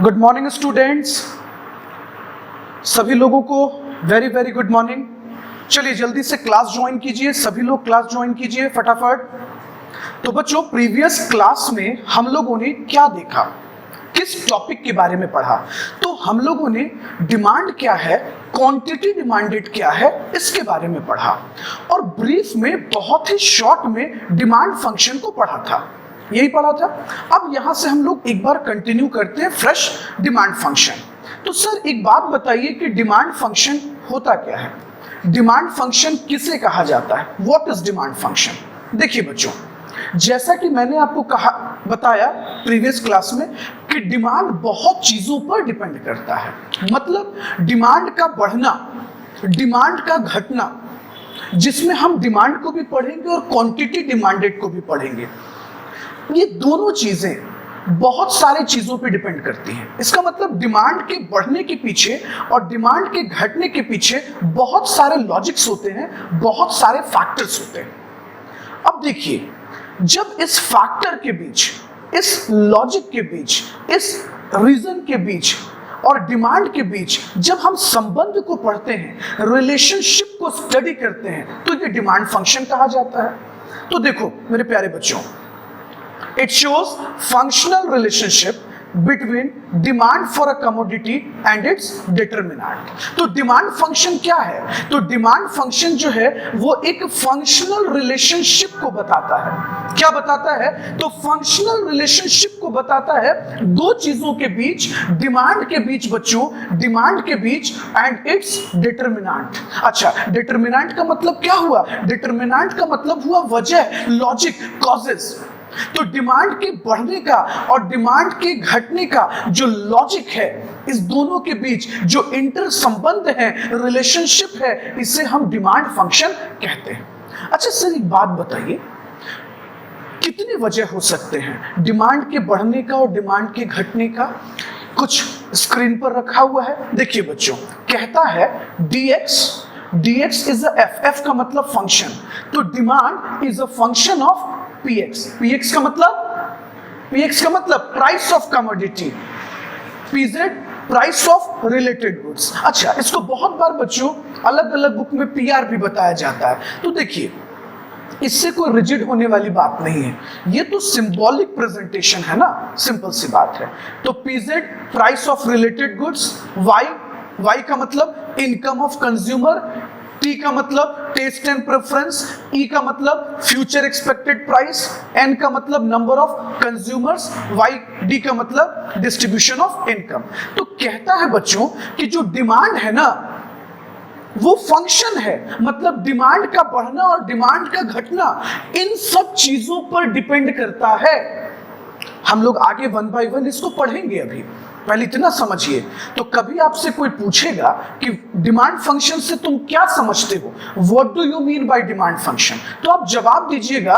Good morning students, सभी लोगों को वेरी वेरी गुड मॉर्निंग। चलिए जल्दी से क्लास ज्वाइन कीजिए, सभी लोग क्लास ज्वाइन कीजिए फटाफट। तो बच्चों, प्रीवियस क्लास में हम लोगों ने क्या देखा, किस टॉपिक के बारे में पढ़ा? तो हम लोगों ने डिमांड क्या है, क्वांटिटी डिमांडेड क्या है, इसके बारे में पढ़ा और ब्रीफ में बहुत ही शॉर्ट में डिमांड फंक्शन को पढ़ा था, यही पढ़ा था। अब यहां से हम लोग एक बार कंटिन्यू करते हैं फ्रेश डिमांड फंक्शन। तो सर एक बात बताइए कि डिमांड फंक्शन होता क्या है, डिमांड फंक्शन किसे कहा जाता है, व्हाट इज डिमांड फंक्शन? देखिए बच्चों, जैसा कि मैंने आपको बताया प्रीवियस क्लास में कि डिमांड बहुत चीजों पर डिपेंड करता है। मतलब डिमांड का बढ़ना, डिमांड का घटना, जिसमें हम डिमांड को भी पढ़ेंगे और क्वांटिटी डिमांडेड को भी पढ़ेंगे। ये दोनों चीजें बहुत सारी चीजों पे डिपेंड करती हैं। इसका मतलब डिमांड के बढ़ने के पीछे और डिमांड के घटने के पीछे बहुत सारे लॉजिक्स होते हैं, बहुत सारे फैक्टर्स होते हैं। अब देखिए, जब इस फैक्टर के बीच, इस लॉजिक के बीच, इस रीजन के बीच और डिमांड के बीच जब हम संबंध को पढ़ते हैं, रिलेशनशिप को स्टडी करते हैं, तो ये डिमांड फंक्शन कहा जाता है। तो देखो मेरे प्यारे बच्चों, it shows functional relationship between demand for a commodity and its determinant। तो डिमांड फंक्शन क्या है? तो डिमांड फंक्शन जो है वो एक फंक्शनल रिलेशनशिप को बताता है। क्या बताता है? तो फंक्शनल रिलेशनशिप को बताता है दो चीजों के बीच, डिमांड के बीच बच्चों, डिमांड के बीच एंड इट्स डिटरमिनेंट। अच्छा, डिटरमिनेंट का मतलब क्या हुआ? डिटरमिनेंट का मतलब हुआ वजह, लॉजिक, कॉजेस। तो डिमांड के बढ़ने का और डिमांड के घटने का जो लॉजिक है, इस दोनों के बीच जो इंटर संबंध है, रिलेशनशिप है, इसे हम डिमांड फंक्शन कहते हैं। अच्छा सर एक बात बताइए, कितने वजह हो सकते हैं डिमांड के बढ़ने का और डिमांड के घटने का? कुछ स्क्रीन पर रखा हुआ है, देखिए बच्चों। कहता है dx इज अ f का मतलब फंक्शन। तो demand is a function of px का मतलब price of commodity, pz price of related goods. अच्छा, इसको बहुत बार बच्चों अलग अलग बुक में pr भी बताया जाता है। तो देखिए, इससे कोई रिजिड होने वाली बात नहीं है, ये तो सिंबॉलिक प्रेजेंटेशन है ना, सिंपल सी बात है। तो pz price of related goods, y का मतलब इनकम ऑफ कंज्यूमर, T का मतलब टेस्ट एंड प्रेफरेंस, E का मतलब फ्यूचर एक्सपेक्टेड प्राइस, N का मतलब नंबर ऑफ कंज्यूमर्स, D का मतलब डिस्ट्रीब्यूशन ऑफ इनकम। तो कहता है बच्चों कि जो डिमांड है ना वो फंक्शन है, मतलब डिमांड का बढ़ना और डिमांड का घटना इन सब चीजों पर डिपेंड करता है। हम लोग आगे वन बाय वन इसको पढ़ेंगे, अभी पहले इतना समझिए। तो कभी आपसे कोई पूछेगा कि डिमांड फंक्शन से तुम क्या समझते हो, what do you mean by demand function, तो आप जवाब दीजिएगा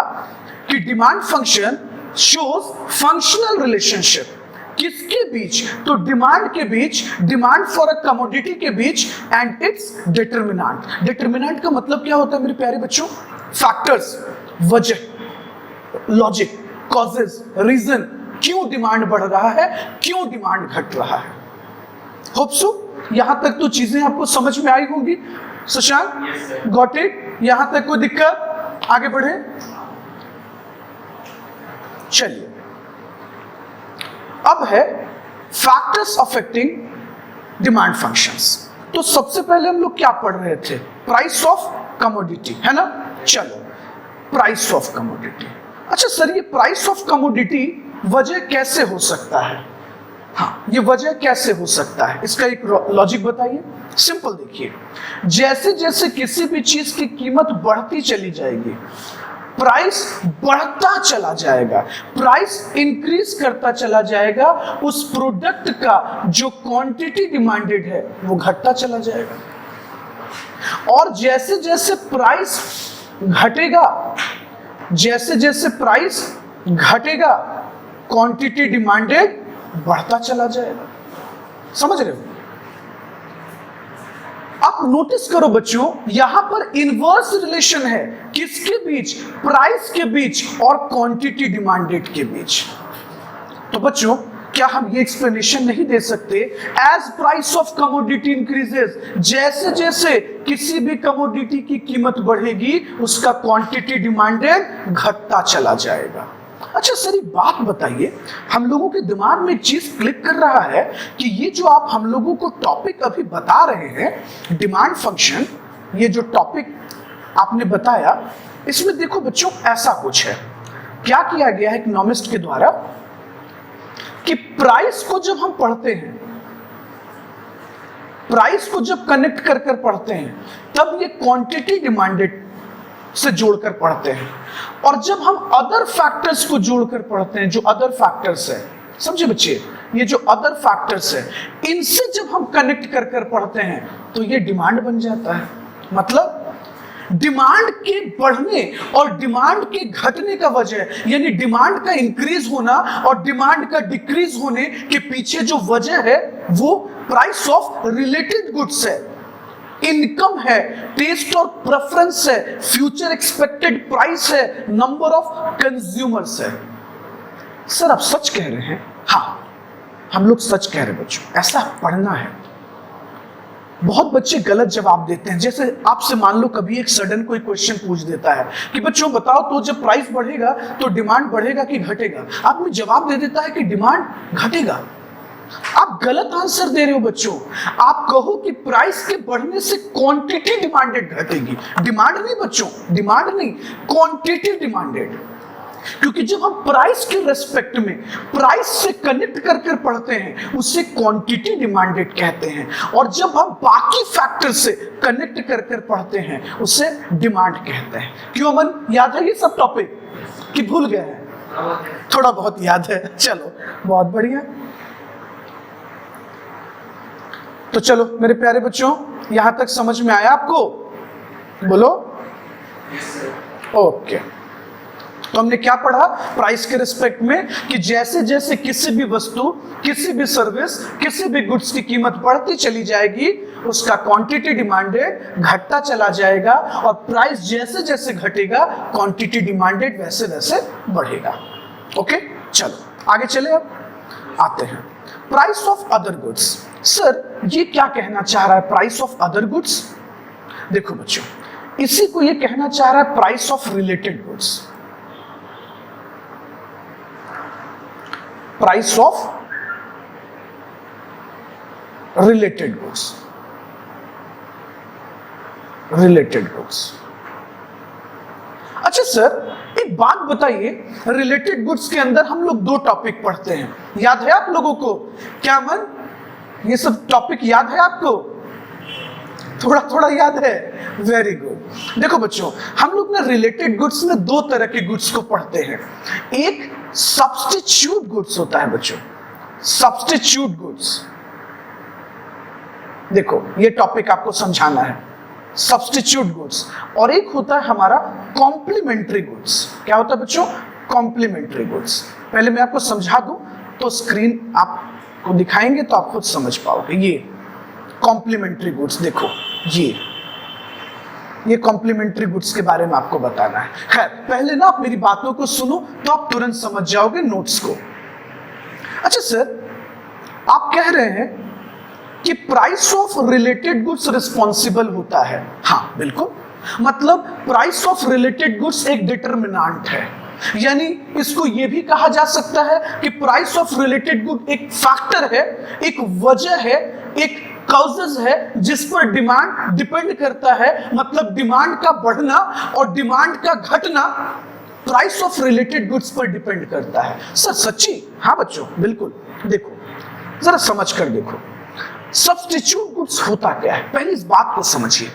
कि demand function shows functional relationship. किसके बीच? तो डिमांड के बीच, डिमांड फॉर अ कमोडिटी के बीच एंड इट्स डिटरमिनेंट। डिटरमिनेंट का मतलब क्या होता है मेरे प्यारे बच्चों? फैक्टर्स, वजह, लॉजिक, कॉजेस, रीजन, क्यों डिमांड बढ़ रहा है, क्यों डिमांड घट रहा है। होप सो यहां तक तो चीजें आपको समझ में आई होंगी। Shashank, got it? यहां तक कोई दिक्कत? आगे बढ़े। चलिए, अब है फैक्टर्स अफेक्टिंग डिमांड फंक्शंस। तो सबसे पहले हम लोग क्या पढ़ रहे थे? प्राइस ऑफ कमोडिटी, है ना? चलो, प्राइस ऑफ कमोडिटी। अच्छा सर, ये प्राइस ऑफ कमोडिटी वजह कैसे हो सकता है? हाँ, ये वजह कैसे हो सकता है, इसका एक लॉजिक बताइए। सिंपल देखिए, जैसे जैसे किसी भी चीज की कीमत बढ़ती चली जाएगी, प्राइस बढ़ता चला जाएगा, प्राइस इंक्रीज करता चला जाएगा, उस प्रोडक्ट का जो क्वांटिटी डिमांडेड है वो घटता चला जाएगा। और जैसे जैसे प्राइस घटेगा, जैसे जैसे प्राइस घटेगा, क्वांटिटी डिमांडेड बढ़ता चला जाएगा। समझ रहे हो? आप नोटिस करो बच्चों, यहां पर इनवर्स रिलेशन है, किसके बीच? प्राइस के बीच और क्वांटिटी डिमांडेड के बीच। तो बच्चों क्या हम ये एक्सप्लेनेशन नहीं दे सकते, as price of commodity increases, जैसे जैसे किसी भी कमोडिटी की कीमत बढ़ेगी उसका क्वांटिटी डिमांडेड घटता चला जाएगा। अच्छा सर एक बात बताइए, हम लोगों के दिमाग में एक चीज क्लिक कर रहा है कि ये जो आप हम लोगों को टॉपिक अभी बता रहे हैं डिमांड फंक्शन, ये जो टॉपिक आपने बताया इसमें देखो बच्चों ऐसा कुछ है, क्या किया गया है इकोनॉमिस्ट के द्वारा कि प्राइस को जब हम पढ़ते हैं, प्राइस को जब कनेक्ट कर कर पढ़ते हैं तब ये क्वांटिटी डिमांडेड से जोड़कर पढ़ते हैं, और जब हम अदर फैक्टर्स को जोड़कर पढ़ते हैं, जो अदर फैक्टर्स है, समझे बच्चे, ये जो अदर फैक्टर्स है इनसे जब हम कनेक्ट कर कर पढ़ते हैं तो ये डिमांड बन जाता है। मतलब डिमांड के बढ़ने और डिमांड के घटने का वजह, यानी डिमांड का इंक्रीज होना और डिमांड का डिक्रीज होने के पीछे जो वजह है वो प्राइस ऑफ रिलेटेड गुड्स है, इनकम है, टेस्ट और प्रेफरेंस है, फ्यूचर एक्सपेक्टेड प्राइस है, नंबर ऑफ कंज्यूमर्स है। सर आप सच कह रहे हैं? हाँ हम लोग सच कह रहे हैं बच्चों, ऐसा पढ़ना है। बहुत बच्चे गलत जवाब देते हैं, जैसे आपसे मान लो कभी एक सडन कोई क्वेश्चन पूछ देता है कि बच्चों बताओ तो जब प्राइस बढ़ेगा तो डिमांड बढ़ेगा कि घटेगा, आदमी जवाब दे देता है कि डिमांड घटेगा। आप गलत आंसर दे रहे हो बच्चों, आप कहो कि प्राइस के बढ़ने से क्वांटिटी डिमांडेड घटेगी, डिमांड नहीं बच्चों, डिमांड नहीं, क्वांटिटी डिमांडेड। क्योंकि जब हम प्राइस के रेस्पेक्ट में प्राइस से कनेक्ट कर कर पढ़ते हैं उसे क्वांटिटी डिमांडेड कहते हैं, और जब हम बाकी फैक्टर से कनेक्ट कर कर पढ़ते हैं उसे डिमांड कहते हैं। क्यों अमन, याद है ये सब टॉपिक कि भूल गए हैं? थोड़ा बहुत याद है, चलो बहुत बढ़िया। तो चलो मेरे प्यारे बच्चों यहां तक समझ में आया आपको? बोलो ओके। तो हमने क्या पढ़ा प्राइस के रिस्पेक्ट में कि जैसे जैसे किसी भी वस्तु, किसी भी सर्विस, किसी भी गुड्स की कीमत बढ़ती चली जाएगी उसका क्वांटिटी डिमांडेड घटता चला जाएगा, और प्राइस जैसे जैसे घटेगा क्वांटिटी डिमांडेड वैसे वैसे बढ़ेगा। ओके चलो आगे चले, अब आते हैं price of other goods. Sir ये क्या कहना चाह रहा है प्राइस ऑफ अदर गुड्स? देखो बच्चों इसी को ये कहना चाह रहा है price of related goods. Price of related goods, related goods. अच्छा सर एक बात बताइए, रिलेटेड गुड्स के अंदर हम लोग दो टॉपिक पढ़ते हैं, याद है आप लोगों को? क्या मन ये सब टॉपिक याद है आपको? थोड़ा थोड़ा याद है, वेरी गुड। देखो बच्चों हम लोग ना रिलेटेड गुड्स में दो तरह के गुड्स को पढ़ते हैं। एक सब्स्टिट्यूट गुड्स होता है बच्चों, सब्स्टिट्यूट गुड्स। देखो ये टॉपिक आपको समझाना है, सब्स्टिट्यूट गुड्स। और एक होता है हमारा कॉम्प्लीमेंट्री गुड्स। क्या होता है बच्चों? Complementary goods. पहले मैं आपको समझा दूं तो स्क्रीन आपको दिखाएंगे तो आप खुद समझ पाओगे। ये कॉम्प्लीमेंट्री गुड्स, देखो ये कॉम्प्लीमेंट्री गुड्स के बारे में आपको बताना है। खैर पहले ना आप मेरी बातों को सुनो तो आप तुरंत समझ जाओगे नोट्स को। अच्छा सर आप कह रहे हैं कि price of related goods responsible होता है। हाँ बिल्कुल, मतलब प्राइस ऑफ रिलेटेड गुड्स एक डिटरमिनेंट है, यानी इसको यह भी कहा जा सकता है कि प्राइस ऑफ रिलेटेड गुड एक फैक्टर है, एक वजह है, एक कॉजेज है जिस पर डिमांड डिपेंड करता है। मतलब डिमांड का बढ़ना और डिमांड का घटना प्राइस ऑफ रिलेटेड गुड्स पर डिपेंड करता है। सर सच्ची? हाँ बच्चों बिल्कुल। देखो जरा समझ कर देखो सब्स्टिट्यूट गुड्स होता क्या है, पहले इस बात को समझिए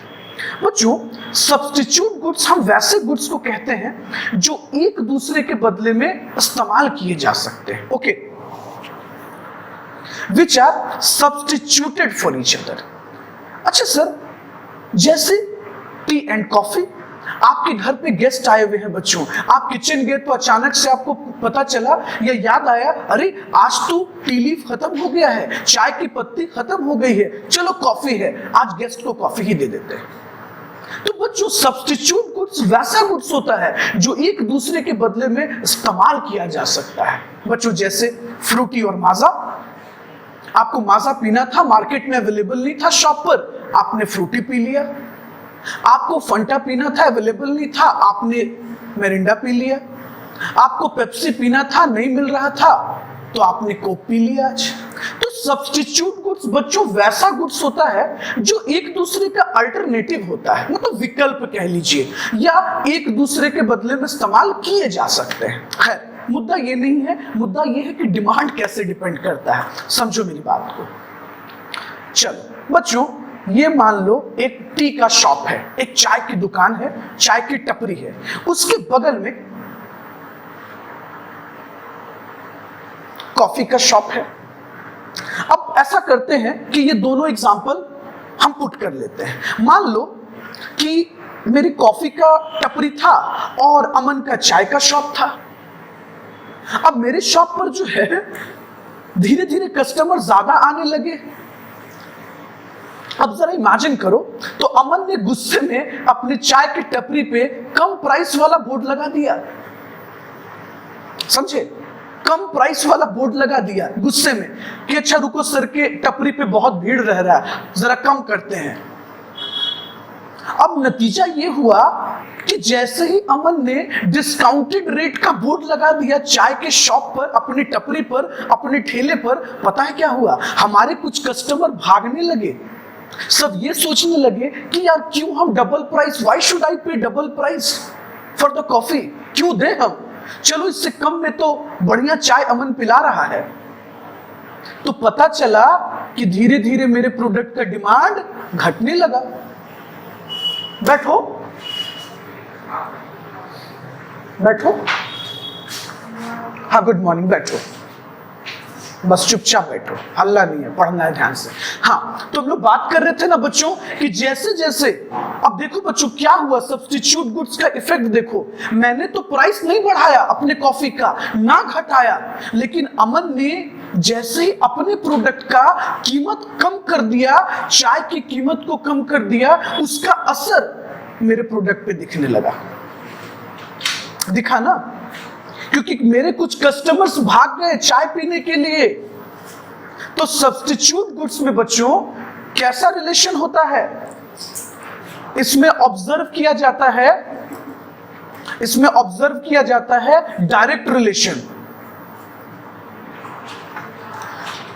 बच्चों। सब्स्टिट्यूट गुड्स हम वैसे गुड्स को कहते हैं जो एक दूसरे के बदले में इस्तेमाल किए जा सकते हैं। Okay, which are substituted for each other. अच्छा सर जैसे टी एंड कॉफी, आपके घर पे गेस्ट आए हुए हैं बच्चों, आप किचन गए तो अचानक से आपको पता चला या याद आया, अरे आज तो टी लीफ खत्म हो गया है, चाय की पत्ती खत्म हो गई है, चलो कॉफी है, आज गेस्ट को कॉफी ही दे देते हैं। तो बच्चों सब्स्टिट्यूट गुड्स वैसा गुड्स होता है जो एक दूसरे के बदले में इस्तेमाल किया जा सकता है। बच्चों जैसे फ्रूटी और माजा, आपको माजा पीना था, मार्केट में अवेलेबल नहीं था, शॉप पर आपने फ्रूटी पी लिया। आपको फंटा पीना था, अवेलेबल नहीं था, आपने मिरिंडा पी लिया। आपको पेप्सी पीना था, नहीं मिल रहा था, तो आपने कोक पी लिया आज। तो सब्स्टिट्यूट गुड्स बच्चों वैसा गुड्स होता है जो एक दूसरे का अल्टरनेटिव होता है, मतलब विकल्प कह लीजिए, या एक दूसरे के बदले में इस्तेमाल किए जा सकते हैं। खैर मुद्दा ये नहीं है, मुद्दा ये है कि डिमांड कैसे डिपेंड करता है। समझो मेरी बात को। चलो बच्चों, ये मान लो एक टी का शॉप है, एक चाय की दुकान है, चाय की टपरी है, उसके बगल में कॉफी का शॉप है। अब ऐसा करते हैं कि ये दोनों एग्जांपल हम पुट कर लेते हैं। मान लो कि मेरी कॉफी का टपरी था और अमन का चाय का शॉप था। अब मेरे शॉप पर जो है धीरे धीरे कस्टमर ज्यादा आने लगे। अब जरा इमेजिन करो, तो अमन ने गुस्से में अपने चाय की टपरी पे कम प्राइस वाला बोर्ड लगा दिया। समझे? कम प्राइस वाला बोर्ड लगा दिया गुस्से में कि अच्छा रुको सर के टपरी पे बहुत भीड़ रह रहा है, जरा कम करते हैं। अब नतीजा ये हुआ कि जैसे ही अमन ने डिस्काउंटेड रेट का बोर्ड लगा दिया चाय के शॉप पर, अपनी टपरी पर, अपने ठेले पर, पता है क्या हुआ? हमारे कुछ कस्टमर भागने लगे। सब ये सोचने लगे कि यार क्यों हम double price, why should I pay double price for the coffee, क्यों दे हम, चलो इससे कम में तो बढ़िया चाय अमन पिला रहा है। तो पता चला कि धीरे धीरे मेरे प्रोडक्ट का डिमांड घटने लगा। बैठो बैठो, हाँ गुड मॉर्निंग, बैठो, बस चुपचाप बैठो, हल्ला नहीं है, पढ़ना है ध्यान से। हाँ, तो हम लोग बात कर रहे थे ना बच्चों कि जैसे जैसे, अब देखो बच्चों क्या हुआ, सब्स्टिट्यूट गुड्स का इफेक्ट देखो। मैंने तो प्राइस नहीं बढ़ाया अपने कॉफी का, ना घटाया, लेकिन अमन ने जैसे ही अपने प्रोडक्ट का कीमत कम कर दिया, चाय की कीमत को कम कर दिया, उसका असर मेरे प्रोडक्ट पे दिखने लगा। दिखा ना? क्योंकि मेरे कुछ कस्टमर्स भाग गए चाय पीने के लिए। तो सब्स्टिट्यूट गुड्स में बच्चों कैसा रिलेशन होता है? इसमें ऑब्जर्व किया जाता है, इसमें ऑब्जर्व किया जाता है डायरेक्ट रिलेशन।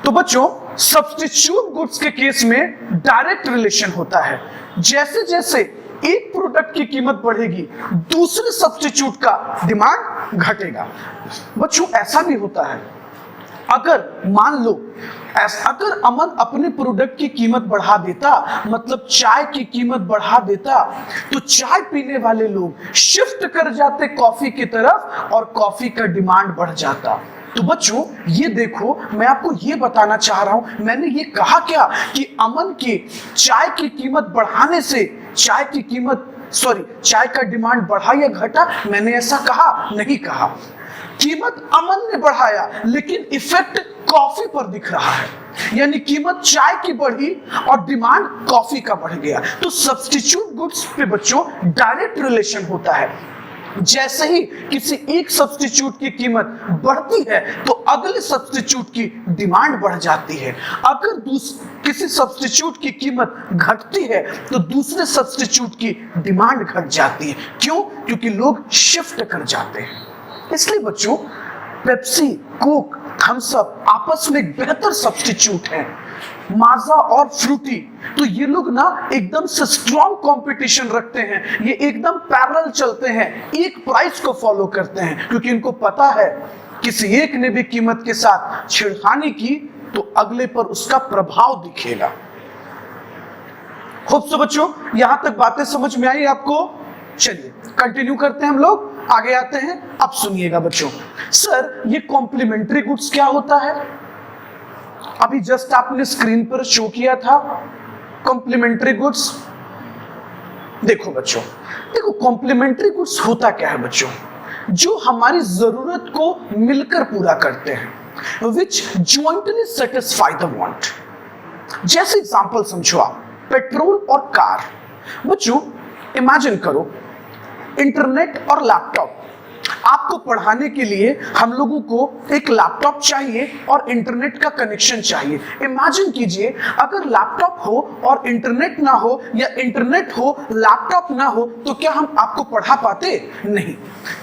तो बच्चों सब्स्टिट्यूट गुड्स के केस में डायरेक्ट रिलेशन होता है। जैसे जैसे एक प्रोडक्ट की कीमत बढ़ेगी, दूसरे सब्स्टिट्यूट का डिमांड घटेगा। बच्चों ऐसा भी होता है, अगर मान लो अगर अमन अपने प्रोडक्ट की कीमत बढ़ा देता, मतलब चाय की कीमत बढ़ा देता, तो चाय पीने वाले लोग शिफ्ट कर जाते कॉफी की तरफ और कॉफी का डिमांड बढ़ जाता। तो बच्चों ये देखो, मैं आपको ये बताना चाह रहा हूं, मैंने ये कहा क्या कि अमन के चाय की कीमत बढ़ाने से चाय का डिमांड बढ़ा या घटा? मैंने ऐसा कहा नहीं कहा। कीमत अमन ने बढ़ाया लेकिन इफेक्ट कॉफी पर दिख रहा है, यानी कीमत चाय की बढ़ी और डिमांड कॉफी का बढ़ गया। तो सब्स्टिट्यूट गुड्स पे बच्चों डायरेक्ट रिलेशन होता है। जैसे ही किसी एक सब्स्टिट्यूट की कीमत बढ़ती है तो अगले सब्स्टिट्यूट की डिमांड बढ़ जाती है। अगर किसी सब्स्टिट्यूट की कीमत घटती है तो दूसरे सब्स्टिट्यूट की डिमांड घट जाती है। क्यों? क्योंकि लोग शिफ्ट कर जाते हैं। इसलिए बच्चों पेप्सी, कोक, थम्स अप आपस में एक बेहतर सब्स्टिट्यूट है। माजा और फ्रूटी, तो ये लोग ना एकदम से स्ट्रॉन्ग कंपटीशन रखते हैं, ये एकदम पैरेलल चलते हैं, एक प्राइस को फॉलो करते हैं, क्योंकि इनको पता है किसी एक ने भी कीमत के साथ छेड़खानी की तो अगले पर उसका प्रभाव दिखेगा। होप सो बच्चों यहां तक बातें समझ में आई आपको? चलिए कंटिन्यू करते हैं, हम लोग आगे आते हैं। अब सुनिएगा बच्चों, सर ये कॉम्प्लीमेंट्री गुड्स क्या होता है? अभी जस्ट आपने स्क्रीन पर शो किया था कॉम्प्लीमेंट्री गुड्स। देखो बच्चों, देखो कॉम्प्लीमेंट्री गुड्स होता क्या है बच्चों? जो हमारी जरूरत को मिलकर पूरा करते हैं, which jointly satisfy the want। जैसे एग्जांपल समझो आप, पेट्रोल और कार। बच्चों इमेजिन करो, इंटरनेट और लैपटॉप आपको पढ़ाने के लिए हम लोगों को एक लैपटॉप चाहिए और इंटरनेट का कनेक्शन चाहिए। इमेजिन कीजिए अगर लैपटॉप हो और इंटरनेट ना हो, या इंटरनेट हो लैपटॉप ना हो, तो क्या हम आपको पढ़ा पाते? नहीं।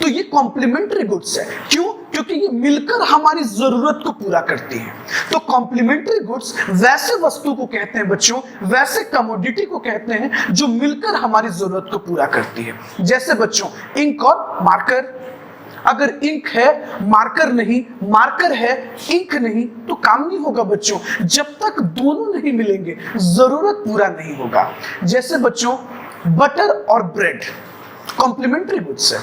तो ये कॉम्प्लीमेंट्री गुड्स है। क्यों? क्योंकि ये मिलकर हमारी जरूरत को पूरा करती हैं। तो कॉम्प्लीमेंट्री गुड्स वैसे वस्तु को कहते हैं बच्चों, वैसे कमोडिटी को कहते हैं जो मिलकर हमारी जरूरत को पूरा करती है। जैसे बच्चों इंक और मार्कर, अगर इंक है मार्कर नहीं, मार्कर है इंक नहीं, तो काम नहीं होगा बच्चों। जब तक दोनों नहीं मिलेंगे जरूरत पूरा नहीं होगा। जैसे बच्चों बटर और ब्रेड कॉम्प्लीमेंट्री गुड्स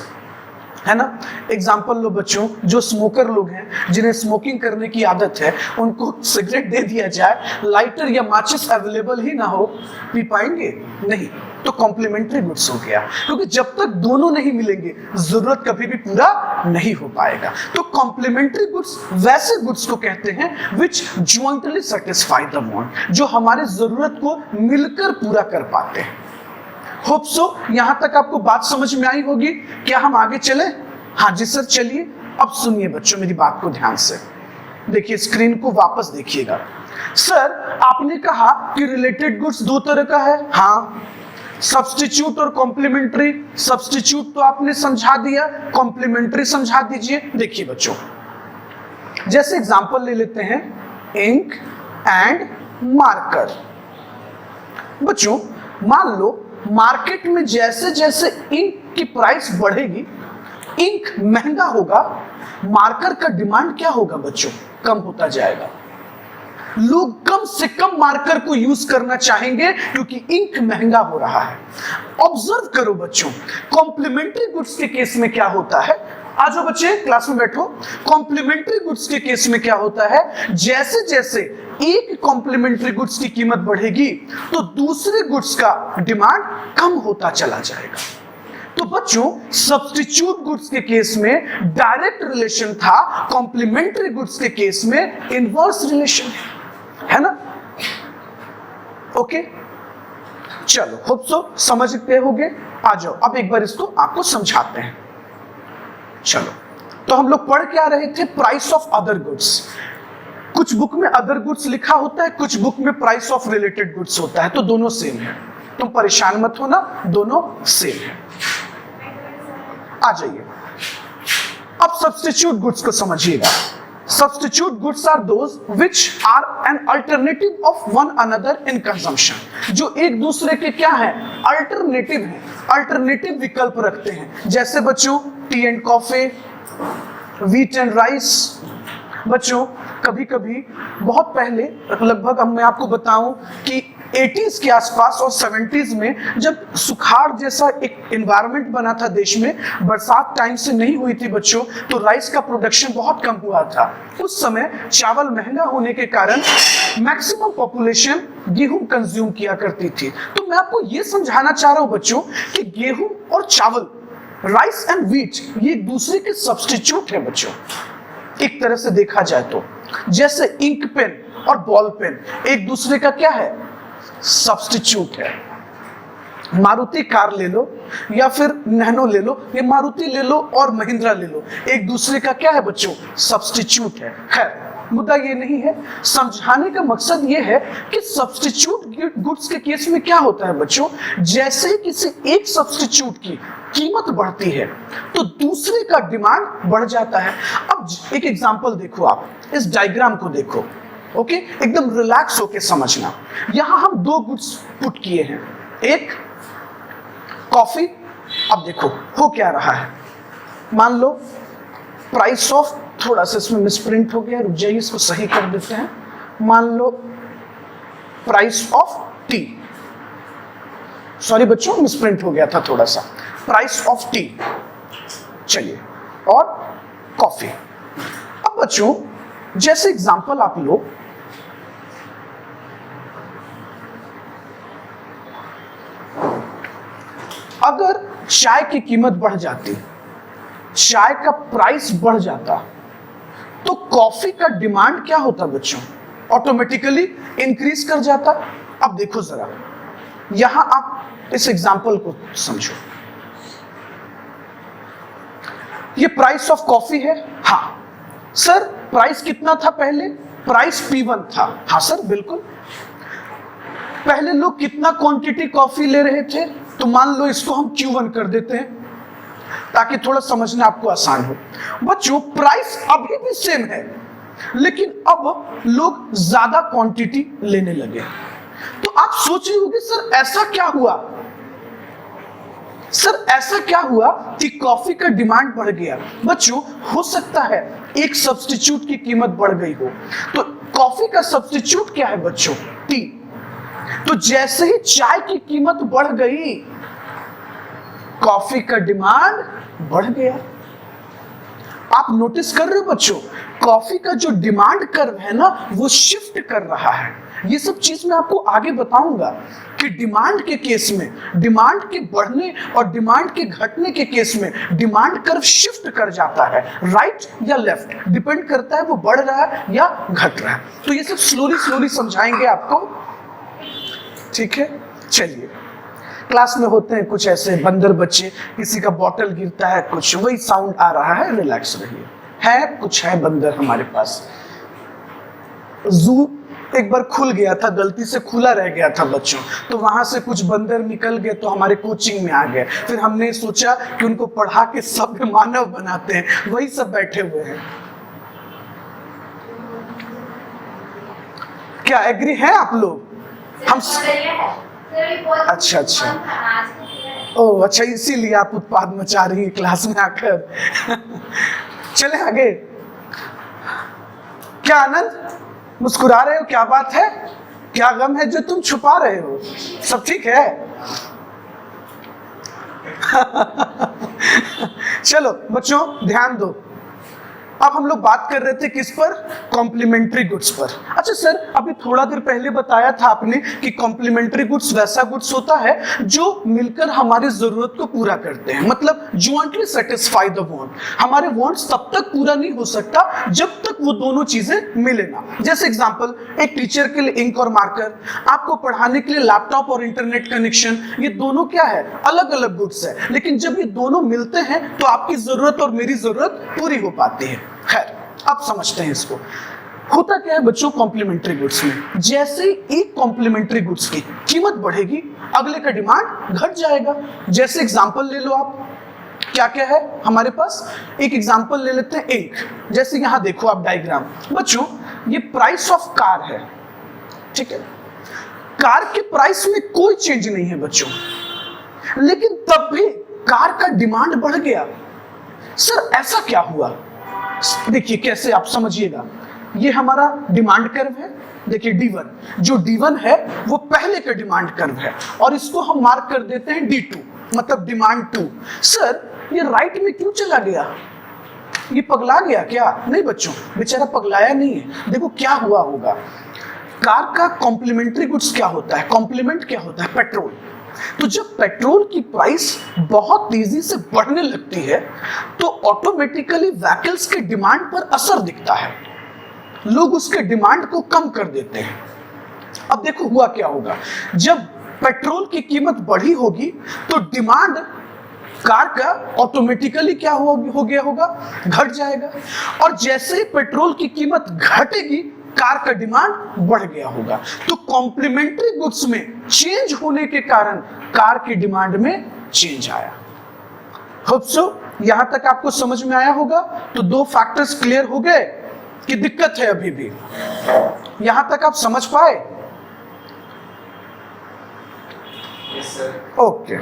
है ना। एग्जाम्पल लो बच्चों, जो स्मोकर लोग हैं, जिन्हें स्मोकिंग करने की आदत है, उनको सिगरेट दे दिया जाए, लाइटर या माचिस अवेलेबल ही ना हो, पी पाएंगे? नहीं। तो कॉम्प्लीमेंट्री गुड्स हो गया, क्योंकि जब तक दोनों नहीं मिलेंगे जरूरत कभी भी पूरा नहीं हो पाएगा। तो कॉम्प्लीमेंट्री गुड्स वैसे गुड्स को कहते हैं विच जॉइंटली सेटिस्फाई द वांट, जो हमारे जरूरत को मिलकर पूरा कर पाते हैं। होप सो यहां तक आपको बात समझ में आई होगी। क्या हम आगे चले? हाँ जी सर, चलिए। अब सुनिए बच्चों मेरी बात को ध्यान से, देखिए स्क्रीन को वापस देखिएगा। सर आपने कहा कि रिलेटेड गुड्स दो तरह का है। हाँ, सब्स्टिट्यूट और कॉम्प्लीमेंट्री। सब्स्टिट्यूट तो आपने समझा दिया, कॉम्प्लीमेंट्री समझा दीजिए। देखिए बच्चों, जैसे एग्जांपल ले लेते हैं इंक एंड मार्कर। बच्चों मान लो मार्केट में जैसे जैसे इंक की प्राइस बढ़ेगी, इंक महंगा होगा, मार्कर का डिमांड क्या होगा बच्चों? कम होता जाएगा। लोग कम से कम मार्कर को यूज करना चाहेंगे क्योंकि इंक महंगा हो रहा है। ऑब्जर्व करो बच्चों, कॉम्प्लीमेंट्री गुड्स के केस में क्या होता है? आ जाओ बच्चे क्लास में बैठो। कॉम्प्लीमेंट्री गुड्स के केस में क्या होता है? जैसे जैसे एक कॉम्प्लीमेंट्री गुड्स की कीमत बढ़ेगी तो दूसरे गुड्स का डिमांड कम होता चला जाएगा। तो बच्चों सब्स्टिट्यूट गुड्स के केस में डायरेक्ट रिलेशन था, कॉम्प्लीमेंट्री गुड्स के केस में इनवर्स रिलेशन है ना। ओके चलो, होप सो समझ गए होगे। आ जाओ अब एक बार इसको आपको समझाते हैं। चलो, तो हम लोग पढ़ के आ रहे थे प्राइस ऑफ अदर गुड्स। कुछ बुक में अदर गुड्स लिखा होता है, कुछ बुक में प्राइस ऑफ रिलेटेड गुड्स होता है, तो दोनों सेम है। तुम परेशान मत होना, दोनों सेम है। आ जाइए अब सब्स्टिट्यूट गुड्स को समझिएगा। Substitute goods are those which are an alternative of one another in consumption, जो एक दूसरे के क्या है? अल्टरनेटिव है, अल्टरनेटिव विकल्प रखते हैं। जैसे बच्चों T and coffee, wheat and rice. बच्चों कभी कभी बहुत पहले, लगभग मैं आपको बताऊं कि 80s के आसपास और 70s में जब सुखाड़ जैसा एक एनवायरनमेंट बना था देश में, बरसात टाइम से नहीं हुई थी बच्चों, तो राइस का प्रोडक्शन बहुत कम हुआ था। उस समय चावल महंगा होने के कारण मैक्सिमम पॉपुलेशन गेहूं कंज्यूम किया करती थी। तो मैं आपको ये समझाना चाह रहा हूं बच्चों कि गेहूं और चावल, राइस एंड व्हीट, ये एक दूसरे के सब्स्टिट्यूट है बच्चों, एक तरह से देखा जाए तो। जैसे इंक पेन और बॉल पेन एक दूसरे का क्या है? सब्स्टिट्यूट है। मारुति कार ले लो या फिर नैनो ले लो, ये मारुति ले लो और महिंद्रा ले लो, एक दूसरे का क्या है बच्चों? सब्स्टिट्यूट है। खैर मुद्दा ये नहीं है, समझाने का मकसद ये है कि सब्स्टिट्यूट गुड्स के केस में क्या होता है बच्चों, जैसे ही किसी एक सब्स्टिट्यूट की कीमत बढ़ती है तो दूसरे का डिमांड बढ़ जाता है। अब एक एग्जांपल देखो, आप इस डायग्राम को देखो। ओके, एकदम रिलैक्स होके समझना। यहां हम दो गुड्स पुट किए हैं, एक कॉफी। अब देखो हो क्या रहा है, मान लो प्राइस ऑफ, थोड़ा सा इसमें मिसप्रिंट हो गया, रुक जाइए इसको सही कर देते हैं। मान लो प्राइस ऑफ टी, सॉरी बच्चों मिसप्रिंट हो गया था थोड़ा सा, प्राइस ऑफ टी। चलिए, और कॉफी। अब बच्चों जैसे एग्जांपल आप लो, अगर चाय की कीमत बढ़ जाती, चाय का प्राइस बढ़ जाता, तो कॉफी का डिमांड क्या होता बच्चों? ऑटोमेटिकली इंक्रीज कर जाता। अब देखो जरा, यहां आप इस एग्जांपल को समझो। ये प्राइस ऑफ कॉफी है। हाँ सर, प्राइस कितना था पहले? प्राइस P1 था। हाँ सर बिल्कुल। पहले लोग कितना क्वांटिटी कॉफी ले रहे थे? तो मान लो इसको हम Q1 कर देते हैं ताकि थोड़ा समझना आपको आसान हो। बच्चों प्राइस अभी भी सेम है, लेकिन अब लोग ज्यादा क्वांटिटी लेने लगे। तो आप सोच रहे होंगे सर ऐसा क्या हुआ? सर ऐसा क्या हुआ कि कॉफी का डिमांड बढ़ गया? बच्चों हो सकता है एक सब्स्टिट्यूट की कीमत बढ़ गई हो। तो कॉफी का सब्स्टिट्यूट क्या है बच्चों? टी। तो जैसे ही चाय की कीमत बढ़ गई, कॉफी का डिमांड बढ़ गया। आप नोटिस कर रहे हो बच्चों, कॉफी का जो डिमांड कर्व है ना, वो शिफ्ट कर रहा है। ये सब चीज मैं आपको आगे बताऊंगा कि डिमांड के केस में, डिमांड के बढ़ने और डिमांड के घटने के केस में डिमांड कर्व शिफ्ट कर जाता है, राइट या लेफ्ट, डिपेंड करता है वो बढ़ रहा है या घट रहा है। तो ये सब स्लोली स्लोली समझाएंगे आपको, ठीक है। चलिए, क्लास में होते हैं कुछ ऐसे बंदर बच्चे, किसी का बॉटल गिरता है, कुछ वही साउंड आ रहा है, रिलैक्स रहिए। है कुछ है बंदर हमारे पास। जू एक बार खुल गया था, गलती से खुला रह गया था बच्चों, तो वहां से कुछ बंदर निकल गए तो हमारे कोचिंग में आ गए। फिर हमने सोचा कि उनको पढ़ा के सभ्य मानव बनाते हैं, वही सब बैठे हुए हैं। क्या एग्री है आप लोग? हम अच्छा अच्छा, ओह अच्छा, इसीलिए आप उत्पाद मचा रही है क्लास में आकर। चले आगे। क्या आनंद, मुस्कुरा रहे हो? क्या बात है? क्या गम है जो तुम छुपा रहे हो? सब ठीक है? चलो बच्चों ध्यान दो। अब हम लोग बात कर रहे थे किस पर? कॉम्प्लीमेंट्री गुड्स पर। अच्छा सर, अभी थोड़ा देर पहले बताया था आपने कि कॉम्प्लीमेंट्री गुड्स वैसा गुड्स होता है जो मिलकर हमारी जरूरत को पूरा करते हैं, मतलब जॉइंटली सेटिस्फाई द वांट। हमारे वांट्स तब तक पूरा नहीं हो सकता जब तक वो दोनों चीजें मिले ना। जैसे एग्जांपल, एक टीचर के लिए इंक और मार्कर, आपको पढ़ाने के लिए लैपटॉप और इंटरनेट कनेक्शन, ये दोनों क्या है? अलग अलग गुड्स है, लेकिन जब ये दोनों मिलते हैं तो आपकी जरूरत और मेरी जरूरत पूरी हो पाती है। खैर, अब समझते हैं इसको। होता क्या है बच्चों कॉम्प्लीमेंट्री गुड्स में? जैसे एक कॉम्प्लीमेंट्री गुड्स की कीमत बढ़ेगी, अगले का डिमांड घट जाएगा। जैसे एग्जांपल ले लो आप, क्या क्या है हमारे पास? एक एग्जांपल ले लेते हैं, इंक। जैसे यहां देखो आप डायग्राम। बच्चों ये प्राइस ऑफ कार है, ठीक है। कार के प्राइस में कोई चेंज नहीं है बच्चों, लेकिन तब भी कार का डिमांड बढ़ गया। सर ऐसा क्या हुआ? देखिए कैसे, आप समझिएगा। ये हमारा डिमांड कर्व है, देखिए D1। जो D1 है वो पहले का डिमांड कर्व है, और इसको हम मार्क कर देते हैं D2, मतलब डिमांड 2। सर ये राइट में क्यों चला गया? ये पगला गया क्या? नहीं बच्चों, बेचारा पगलाया नहीं है। देखो क्या हुआ होगा। कार का कॉम्प्लीमेंट्री गुड्स क्या होता है? कॉम्प्लीमेंट क्या होता है? पेट्रोल। तो जब पेट्रोल की प्राइस बहुत तेजी से बढ़ने लगती है तो ऑटोमेटिकली व्हीकल्स के डिमांड पर असर दिखता है, लोग उसके डिमांड को कम कर देते हैं। अब देखो हुआ क्या होगा, जब पेट्रोल की कीमत बढ़ी होगी तो डिमांड कार का ऑटोमेटिकली क्या हो गया होगा? घट जाएगा। और जैसे ही पेट्रोल की कीमत घटेगी, कार का डिमांड बढ़ गया होगा। तो कॉम्प्लीमेंट्री गुड्स में चेंज होने के कारण कार की डिमांड में चेंज आया। होप सो यहां तक आपको समझ में आया होगा। तो दो फैक्टर्स क्लियर हो गए कि दिक्कत है अभी भी? यहां तक आप समझ पाए? Yes sir. ओके।